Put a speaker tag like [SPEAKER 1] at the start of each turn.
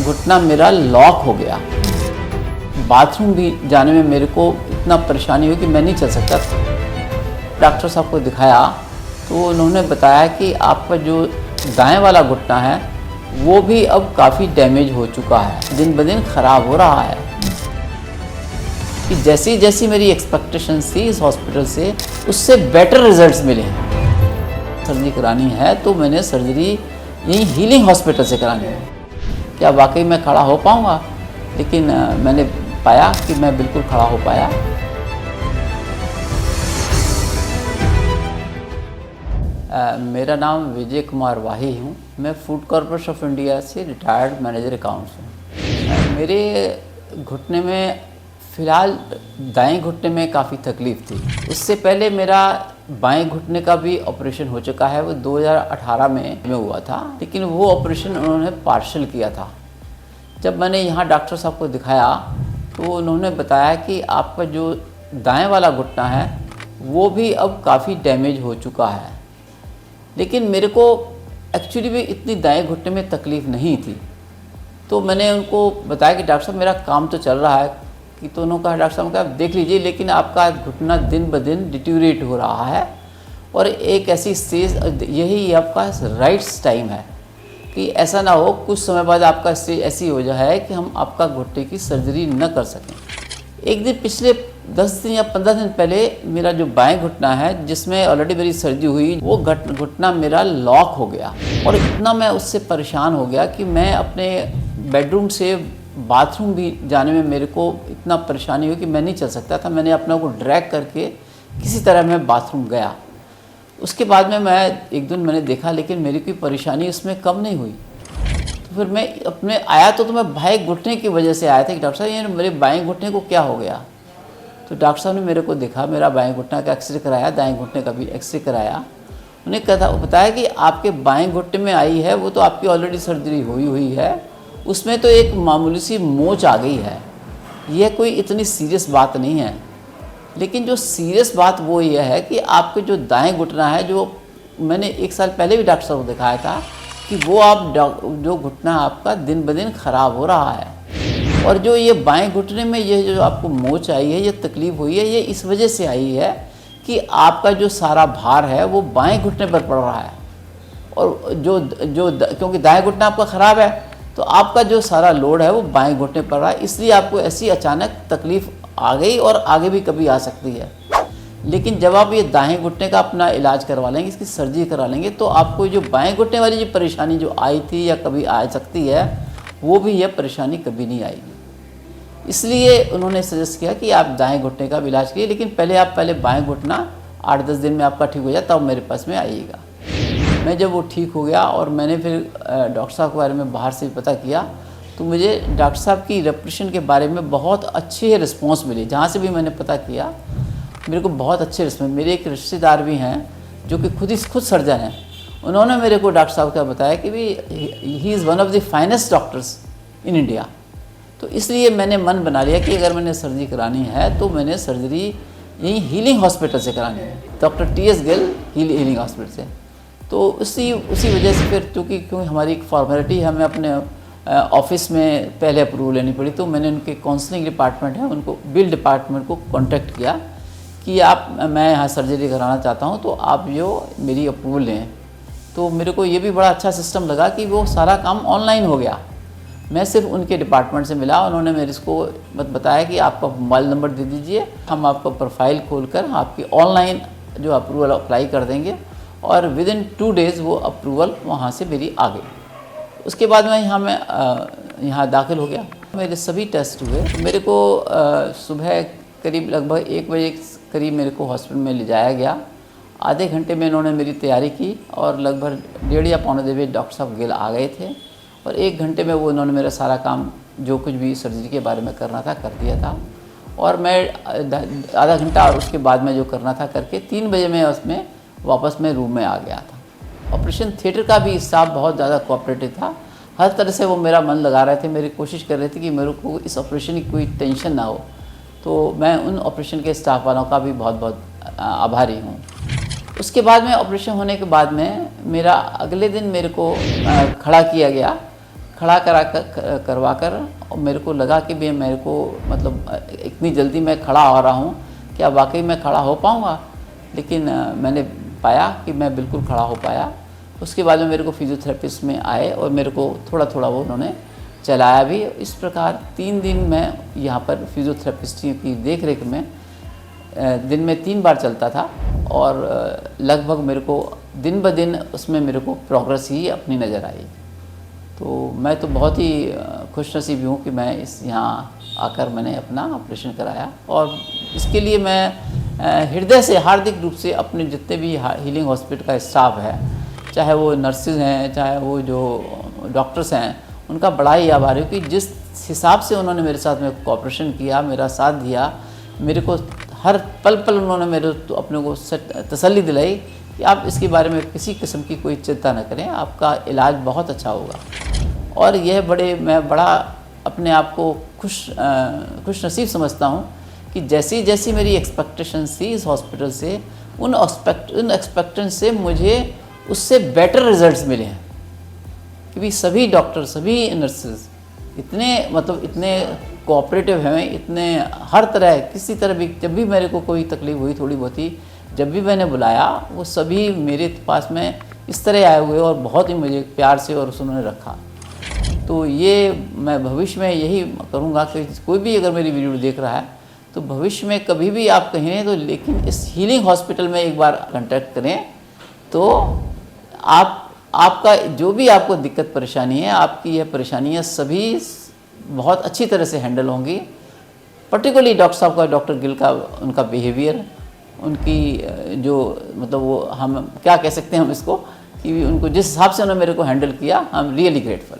[SPEAKER 1] घुटना मेरा लॉक हो गया। बाथरूम भी जाने में मेरे को इतना परेशानी हुई कि मैं नहीं चल सकता। डॉक्टर साहब को दिखाया तो उन्होंने बताया कि आपका जो दाएं वाला घुटना है वो भी अब काफ़ी डैमेज हो चुका है, दिन ब दिन ख़राब हो रहा है। कि जैसी जैसी मेरी एक्सपेक्टेशंस थी इस हॉस्पिटल से, उससे बेटर रिजल्ट्स मिले। सर्जरी करानी है तो मैंने सर्जरी यहीं हीलिंग हॉस्पिटल से करानी है। क्या वाकई मैं खड़ा हो पाऊँगा? लेकिन मैंने पाया कि मैं बिल्कुल खड़ा हो पाया। मेरा नाम विजय कुमार वाही हूँ। मैं फूड कॉर्पोरेशन ऑफ इंडिया से रिटायर्ड मैनेजर अकाउंट्स हूँ। मेरे घुटने में फ़िलहाल दाएं घुटने में काफ़ी तकलीफ़ थी। उससे पहले मेरा बाएं घुटने का भी ऑपरेशन हो चुका है, वो 2018 में हुआ था, लेकिन वो ऑपरेशन उन्होंने पार्शल किया था। जब मैंने यहाँ डॉक्टर साहब को दिखाया तो उन्होंने बताया कि आपका जो दाएं वाला घुटना है वो भी अब काफ़ी डैमेज हो चुका है। लेकिन मेरे को एक्चुअली भी इतनी दाएं घुटने में तकलीफ़ नहीं थी। तो मैंने उनको बताया कि डॉक्टर साहब मेरा काम तो चल रहा है, कि तो उन्होंने कहा डॉक्टर साहब का देख लीजिए, लेकिन आपका घुटना दिन ब दिन डिटीरिएट हो रहा है और एक ऐसी स्टेज, यही आपका राइट्स टाइम है कि ऐसा ना हो कुछ समय बाद आपका स्टेज ऐसी हो जाए कि हम आपका घुटने की सर्जरी न कर सकें। एक दिन पिछले 10 दिन या 15 दिन पहले मेरा जो बाएं घुटना है, जिसमें ऑलरेडी मेरी सर्जरी हुई, वो घुटना मेरा लॉक हो गया और इतना मैं उससे परेशान हो गया कि मैं अपने बेडरूम से बाथरूम भी जाने में मेरे को इतना परेशानी हुई कि मैं नहीं चल सकता था। मैंने अपना को ड्रैग करके किसी तरह मैं बाथरूम गया। उसके बाद में मैं एक दिन मैंने देखा, लेकिन मेरी कोई परेशानी उसमें कम नहीं हुई। तो फिर मैं अपने आया तो मैं बाएं घुटने की वजह से आया था कि डॉक्टर साहब ये मेरे बाएं घुटने को क्या हो गया। तो डॉक्टर साहब ने मेरे को देखा, मेरा बाएं घुटना का एक्सरे कराया, दाएं घुटने का भी एक्सरे कराया। उन्हें बताया कि आपके बाएं घुटने में आई है, वो तो आपकी ऑलरेडी सर्जरी हुई है, उसमें तो एक मामूली सी मोच आ गई है, यह कोई इतनी सीरियस बात नहीं है। लेकिन जो सीरियस बात वो ये है कि आपके जो दाएं घुटना है, जो मैंने 1 साल पहले भी डॉक्टर साहब को दिखाया था, कि वो आप जो घुटना आपका दिन ब दिन ख़राब हो रहा है। और जो ये बाएं घुटने में ये जो आपको मोच आई है, ये तकलीफ़ हुई है, ये इस वजह से आई है कि आपका जो सारा भार है वो बाएं घुटने पर पड़ रहा है। और क्योंकि दाएं घुटना आपका ख़राब है तो आपका जो सारा लोड है वो बाएं घुटने पर रहा है, इसलिए आपको ऐसी अचानक तकलीफ़ आ गई और आगे भी कभी आ सकती है। लेकिन जब आप ये दाएं घुटने का अपना इलाज करवा लेंगे, इसकी सर्जरी करा लेंगे, तो आपको जो बाएं घुटने वाली जो परेशानी जो आई थी या कभी आ सकती है, वो भी यह परेशानी कभी नहीं आएगी। इसलिए उन्होंने सजेस्ट किया कि आप दाएँ घुटने का भी इलाज कीजिए, लेकिन पहले बाएँ घुटना 8-10 दिन में आपका ठीक हो जाए, तब मेरे पास में आइएगा। मैं जब वो ठीक हो गया और मैंने फिर डॉक्टर साहब के बारे में बाहर से पता किया, तो मुझे डॉक्टर साहब की रेपुटेशन के बारे में बहुत अच्छे रिस्पॉन्स मिले। जहाँ से भी मैंने पता किया मेरे को बहुत अच्छे रिस्पॉन्स। मेरे एक रिश्तेदार भी हैं जो कि खुद सर्जन हैं, उन्होंने मेरे को डॉक्टर साहब का बताया कि भी he is one of the finest doctors in India. तो इसलिए मैंने मन बना लिया कि अगर मैंने सर्जरी करानी है तो मैंने सर्जरी यहीं हीलिंग हॉस्पिटल से करानी है, doctor TS Gill healing hospital से। तो उसी वजह से फिर क्योंकि हमारी एक फॉर्मेलिटी है, हमें अपने ऑफिस में पहले अप्रूवल लेनी पड़ी, तो मैंने उनके काउंसलिंग डिपार्टमेंट है, उनको बिल डिपार्टमेंट को कांटेक्ट किया कि मैं यहाँ सर्जरी कराना चाहता हूँ, तो आप जो मेरी अप्रूवल लें। तो मेरे को ये भी बड़ा अच्छा सिस्टम लगा कि वो सारा काम ऑनलाइन हो गया। मैं सिर्फ उनके डिपार्टमेंट से मिला, उन्होंने मेरे को बताया कि आपका मोबाइल नंबर दे दीजिए, हम आपका प्रोफाइल खोलकर आपकी ऑनलाइन जो अप्रूवल अप्लाई कर देंगे, और विदिन 2 डेज़ वो अप्रूवल वहाँ से मेरी आ गई। उसके बाद मैं यहाँ दाखिल हो गया। मेरे सभी टेस्ट हुए। मेरे को सुबह करीब लगभग 1 बजे करीब मेरे को हॉस्पिटल में ले जाया गया। आधे घंटे में इन्होंने मेरी तैयारी की और लगभग 1:30 या पौने 2 बजे डॉक्टर साहब गिल आ गए थे, और 1 घंटे में वो उन्होंने मेरा सारा काम जो कुछ भी सर्जरी के बारे में करना था कर दिया था। और मैं आधा घंटा और उसके बाद में जो करना था करके 3 बजे मैं उसमें वापस मैं रूम में आ गया था। ऑपरेशन थिएटर का भी स्टाफ बहुत ज़्यादा कोऑपरेटिव था, हर तरह से वो मेरा मन लगा रहे थे, मेरी कोशिश कर रहे थे कि मेरे को इस ऑपरेशन की कोई टेंशन ना हो। तो मैं उन ऑपरेशन के स्टाफ वालों का भी बहुत बहुत आभारी हूँ। उसके बाद में ऑपरेशन होने के बाद में मेरा अगले दिन मेरे को खड़ा किया गया। खड़ा करवा कर, और मेरे को लगा कि भाई मेरे को मतलब इतनी जल्दी मैं खड़ा हो रहा हूँ, क्या वाकई मैं खड़ा हो पाऊँगा। लेकिन मैंने पाया कि मैं बिल्कुल खड़ा हो पाया। उसके बाद में मेरे को फिजियोथेरेपिस्ट में आए और मेरे को थोड़ा थोड़ा वो उन्होंने चलाया भी। इस प्रकार 3 दिन मैं यहाँ पर फिजियोथेरेपिस्ट की देख रेख में दिन में 3 बार चलता था, और लगभग मेरे को दिन ब दिन उसमें मेरे को प्रोग्रेस ही अपनी नज़र आई। तो मैं तो बहुत ही खुशनसीब हूँ कि मैं यहाँ आकर मैंने अपना ऑपरेशन कराया, और इसके लिए मैं हृदय से हार्दिक रूप से अपने जितने भी हीलिंग हॉस्पिटल का स्टाफ है, चाहे वो नर्सेज हैं, चाहे वो जो डॉक्टर्स हैं, उनका बड़ा ही आभारी हूँ कि जिस हिसाब से उन्होंने मेरे साथ में कोऑपरेशन किया, मेरा साथ दिया, मेरे को हर पल पल उन्होंने मेरे तो अपने को तसल्ली दिलाई कि आप इसके बारे में किसी किस्म की कोई चिंता न करें, आपका इलाज बहुत अच्छा होगा। और यह मैं बड़ा अपने आप को खुश नसीब समझता हूँ कि जैसी जैसी मेरी एक्सपेक्टेशंस थी इस हॉस्पिटल से, उन एक्सपेक्टेशन से मुझे उससे बेटर रिजल्ट्स मिले हैं। क्योंकि सभी डॉक्टर, सभी नर्सेज इतने कोऑपरेटिव हैं, इतने हर तरह किसी तरह भी, जब भी मेरे को कोई तकलीफ़ हुई थोड़ी बहुत ही, जब भी मैंने बुलाया, वो सभी मेरे पास में इस तरह आए हुए और बहुत ही मुझे प्यार से और उन्होंने रखा। तो ये मैं भविष्य में यही करूँगा कि कोई भी अगर मेरी वीडियो देख रहा है तो भविष्य में कभी भी आप कहें तो, लेकिन इस हीलिंग हॉस्पिटल में एक बार कांटेक्ट करें, तो आपका जो भी आपको दिक्कत परेशानी है, आपकी यह परेशानियाँ सभी बहुत अच्छी तरह से हैंडल होंगी। पर्टिकुलरली डॉक्टर साहब का, डॉक्टर गिल का, उनका बिहेवियर, उनकी जो मतलब वो हम क्या कह सकते हैं हम इसको, कि उनको जिस हिसाब से उन्होंने मेरे को हैंडल किया, आई एम रियली ग्रेटफुल।